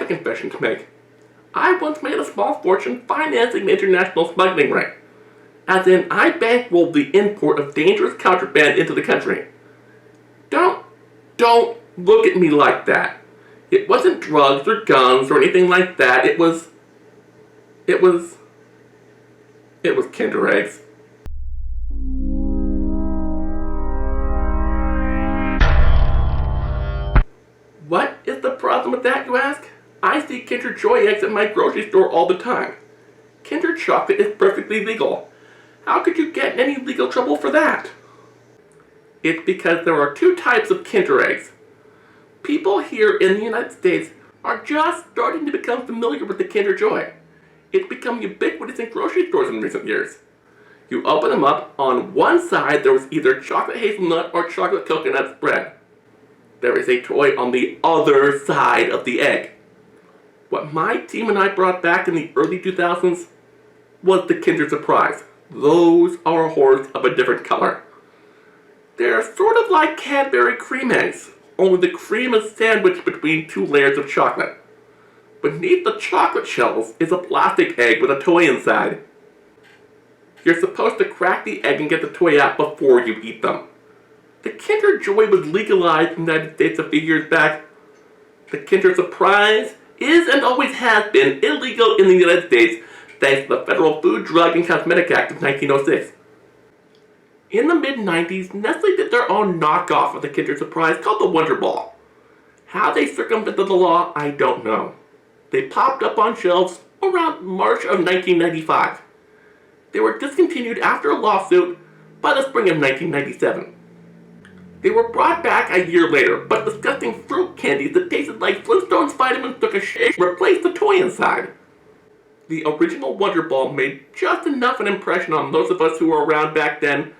a confession to make. I once made a small fortune financing the international smuggling ring. As in, I bankrolled the import of dangerous contraband into the country. Don't look at me like that. It wasn't drugs or guns or anything like that. It was Kinder Eggs. What is the problem with that, you ask? I see Kinder Joy eggs at my grocery store all the time. Kinder chocolate is perfectly legal. How could you get in any legal trouble for that? It's because there are two types of Kinder eggs. People here in the United States are just starting to become familiar with the Kinder Joy. It's become ubiquitous in grocery stores in recent years. You open them up, on one side there was either chocolate hazelnut or chocolate coconut spread. There is a toy on the other side of the egg. What my team and I brought back in the early 2000s was the Kinder Surprise. Those are a horse of a different color. They're sort of like Cadbury cream eggs, only the cream is sandwiched between two layers of chocolate. Beneath the chocolate shells is a plastic egg with a toy inside. You're supposed to crack the egg and get the toy out before you eat them. The Kinder Joy was legalized in the United States a few years back. The Kinder Surprise is and always has been illegal in the United States thanks to the Federal Food, Drug, and Cosmetic Act of 1906. In the mid-90s, Nestle did their own knockoff of the Kinder Surprise called the Wonder Ball. How they circumvented the law, I don't know. They popped up on shelves around March of 1995. They were discontinued after a lawsuit by the spring of 1997. They were brought back a year later, but disgusting fruit candies that tasted like Flintstones vitamins took a shake replaced the toy inside. The original Wonder Ball made just enough an impression on those of us who were around back then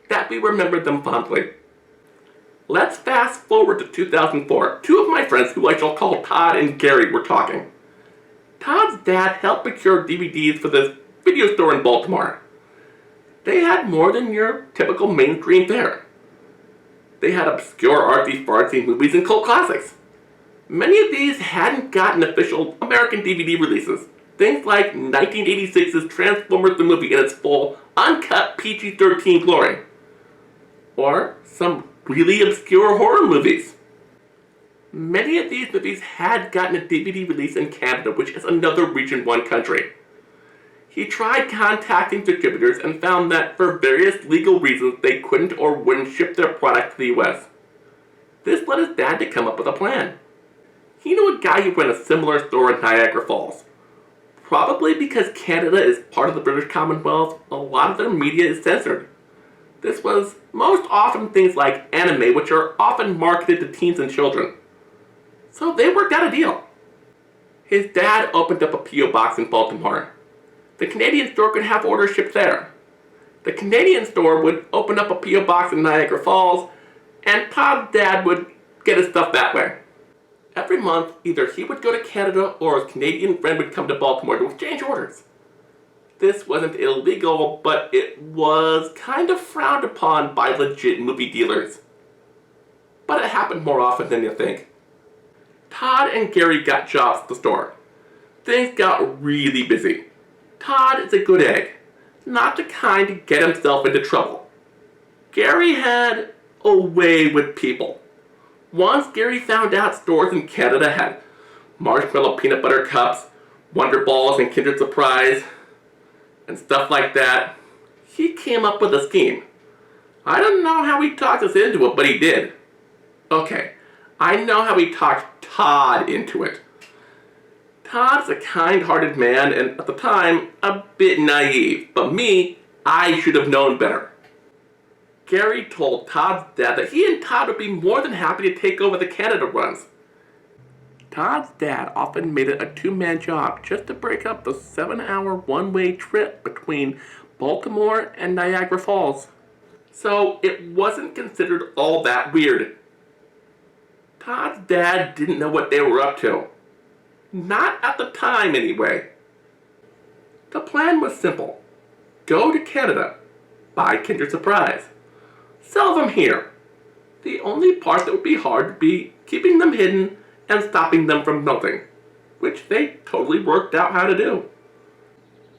that we remembered them fondly. Let's fast forward to 2004. Two of my friends, who I shall call Todd and Gary, were talking. Todd's dad helped procure DVDs for this video store in Baltimore. They had more than your typical mainstream fare. They had obscure artsy-fartsy movies and cult classics. Many of these hadn't gotten official American DVD releases. Things like 1986's Transformers the movie in its full, uncut PG-13 glory. Or some really obscure horror movies. Many of these movies had gotten a DVD release in Canada, which is another Region 1 country. He tried contacting distributors and found that for various legal reasons they couldn't or wouldn't ship their product to the US. This led his dad to come up with a plan. He knew a guy who ran a similar store in Niagara Falls. Probably because Canada is part of the British Commonwealth, a lot of their media is censored. This was most often things like anime, which are often marketed to teens and children. So they worked out a deal. His dad opened up a P.O. box in Baltimore. The Canadian store could have orders shipped there. The Canadian store would open up a P.O. box in Niagara Falls, and Todd's dad would get his stuff that way. Every month, either he would go to Canada or his Canadian friend would come to Baltimore to exchange orders. This wasn't illegal, but it was kind of frowned upon by legit movie dealers. But it happened more often than you think. Todd and Gary got jobs at the store. Things got really busy. Todd is a good egg, not the kind to get himself into trouble. Gary had a way with people. Once Gary found out stores in Canada had marshmallow peanut butter cups, Wonder Balls and Kinder Surprise, and stuff like that, he came up with a scheme. I don't know how he talked us into it, but he did. Okay, I know how he talked Todd into it. Todd's a kind-hearted man and, at the time, a bit naive. But me, I should have known better. Gary told Todd's dad that he and Todd would be more than happy to take over the Canada runs. Todd's dad often made it a two-man job just to break up the 7-hour one-way trip between Baltimore and Niagara Falls. So it wasn't considered all that weird. Todd's dad didn't know what they were up to. Not at the time, anyway. The plan was simple. Go to Canada, buy Kinder Surprise, sell them here. The only part that would be hard would be keeping them hidden and stopping them from melting. which they totally worked out how to do.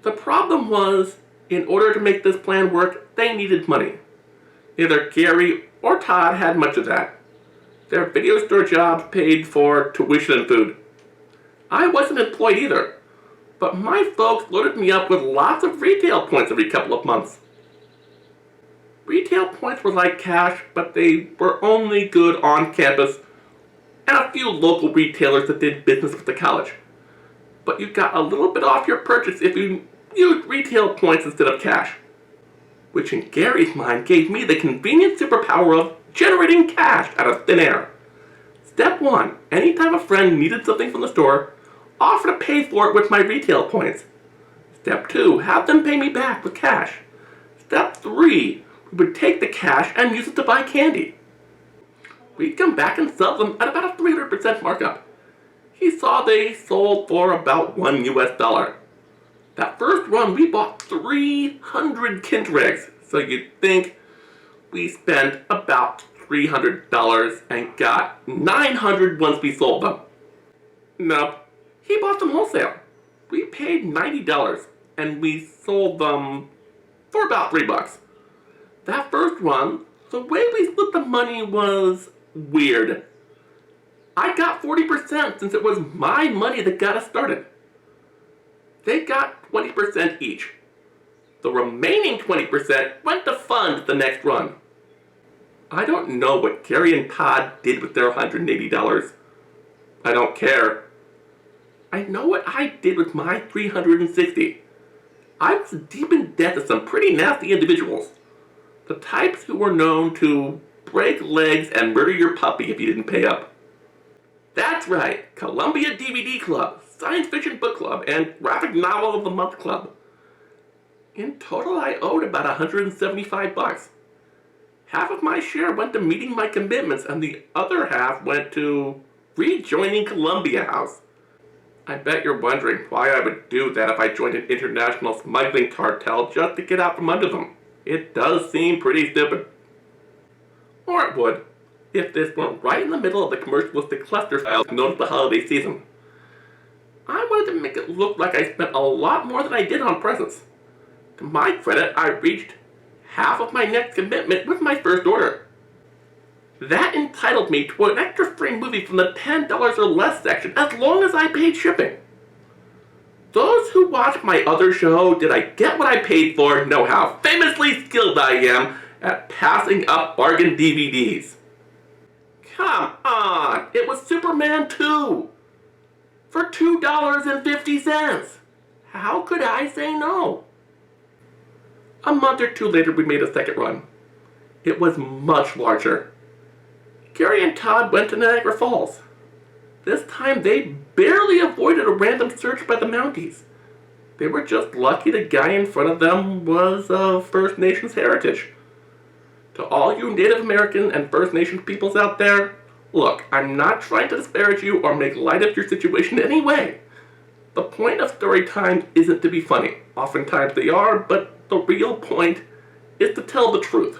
The problem was, in order to make this plan work, they needed money. Neither Gary or Todd had much of that. Their video store jobs paid for tuition and food. I wasn't employed either, but my folks loaded me up with lots of retail points every couple of months. Retail points were like cash, but they were only good on campus and a few local retailers that did business with the college. But you got a little bit off your purchase if you used retail points instead of cash, which in Gary's mind gave me the convenient superpower of generating cash out of thin air. Step 1, anytime a friend needed something from the store, offer to pay for it with my retail points. Step 2, have them pay me back with cash. Step 3, we would take the cash and use it to buy candy. We'd come back and sell them at about a 300% markup. He saw they sold for about $1 US. That first run, we bought 300 Kinder eggs, so you'd think we spent about $300 and got $900 once we sold them. Nope, he bought them wholesale. We paid $90 and we sold them for about $3. That first run, the way we split the money was weird. I got 40% since it was my money that got us started. They got 20% each. The remaining 20% went to fund the next run. I don't know what Gary and Todd did with their $180. I don't care. I know what I did with my $360. I was deep in debt to some pretty nasty individuals. The types who were known to break legs and murder your puppy if you didn't pay up. That's right, Columbia DVD Club, Science Fiction Book Club, and Graphic Novel of the Month Club. In total, I owed about $175. Half of my share went to meeting my commitments, and the other half went to rejoining Columbia House. I bet you're wondering why I would do that if I joined an international smuggling cartel just to get out from under them. It does seem pretty stupid. Or it would, if this weren't right in the middle of the commercialistic cluster files known as the holiday season. I wanted to make it look like I spent a lot more than I did on presents. To my credit, I reached half of my next commitment with my first order. That entitled me to an extra free movie from the $10 or less section as long as I paid shipping. Those who watch my other show, Did I Get What I Paid For, know how famously skilled I am at passing up bargain DVDs. Come on, it was Superman 2 for $2.50. How could I say no? A month or two later, we made a second run. It was much larger. Gary and Todd went to Niagara Falls. This time, they barely avoided a random search by the Mounties. They were just lucky the guy in front of them was of First Nations heritage. To all you Native American and First Nations peoples out there, look, I'm not trying to disparage you or make light of your situation in any way. The point of story times isn't to be funny. Oftentimes they are, but the real point is to tell the truth.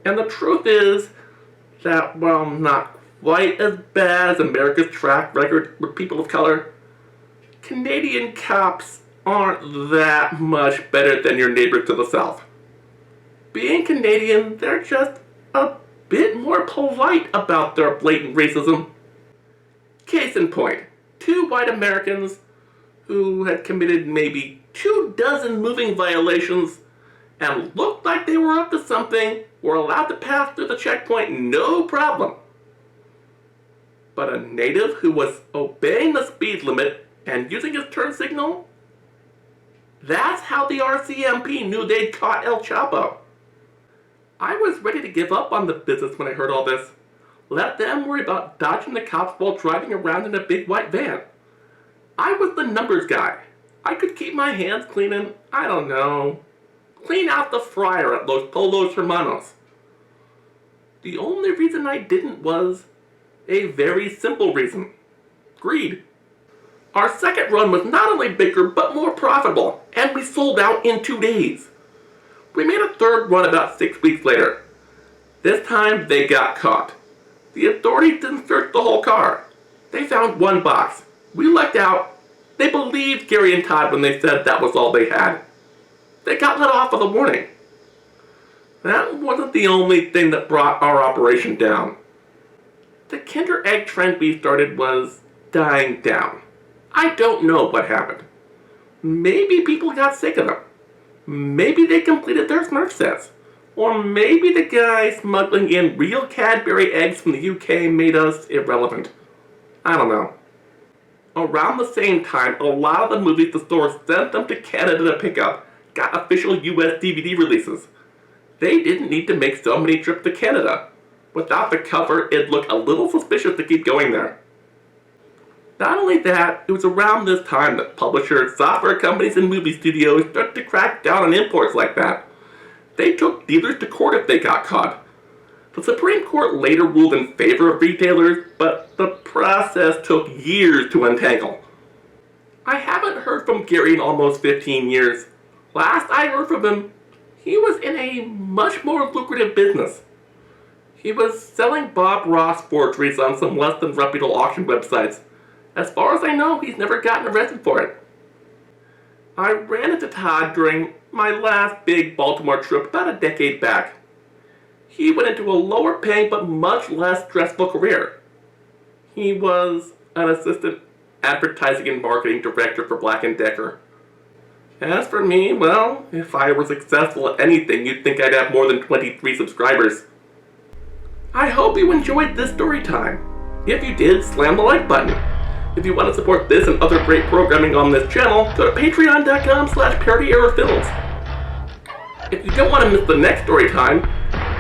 And the truth is that, while not quite as bad as America's track record with people of color, Canadian cops aren't that much better than your neighbors to the south. Being Canadian, they're just a bit more polite about their blatant racism. Case in point, 2 white Americans who had committed maybe 24 moving violations and looked like they were up to something were allowed to pass through the checkpoint no problem. But a native who was obeying the speed limit and using his turn signal? That's how the RCMP knew they'd caught El Chapo. I was ready to give up on the business when I heard all this. Let them worry about dodging the cops while driving around in a big white van. I was the numbers guy. I could keep my hands clean and, I don't know, clean out the fryer at Los Polos Hermanos. The only reason I didn't was a very simple reason. Greed. Our second run was not only bigger, but more profitable, and we sold out in 2 days. We made a third run about 6 weeks later. This time, they got caught. The authorities didn't search the whole car. They found one box, We lucked out. They believed Gary and Todd when they said that was all they had. They got let off with a warning. That wasn't the only thing that brought our operation down. The Kinder Egg trend we started was dying down. I don't know what happened. Maybe people got sick of them. Maybe they completed their Smurf sets. Or maybe the guy smuggling in real Cadbury eggs from the UK made us irrelevant. I don't know. Around the same time, a lot of the movies the store sent them to Canada to pick up got official US DVD releases. They didn't need to make so many trips to Canada. Without the cover, it'd look a little suspicious to keep going there. Not only that, it was around this time that publishers, software companies, and movie studios started to crack down on imports like that. They took dealers to court if they got caught. The Supreme Court later ruled in favor of retailers, but the process took years to untangle. I haven't heard from Gary in almost 15 years. Last I heard from him, he was in a much more lucrative business. He was selling Bob Ross forgeries on some less than reputable auction websites. As far as I know, he's never gotten arrested for it. I ran into Todd during my last big Baltimore trip about a decade back. He went into a lower paying but much less stressful career. He was an assistant advertising and marketing director for Black & Decker. As for me, well, if I were successful at anything, you'd think I'd have more than 23 subscribers. I hope you enjoyed this story time. If you did, slam the like button. If you want to support this and other great programming on this channel, go to patreon.com/ParityEraFilms. If you don't want to miss the next story time,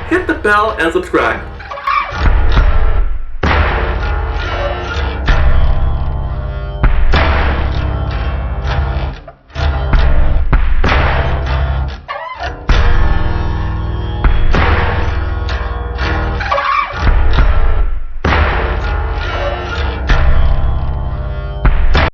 hit the bell and subscribe.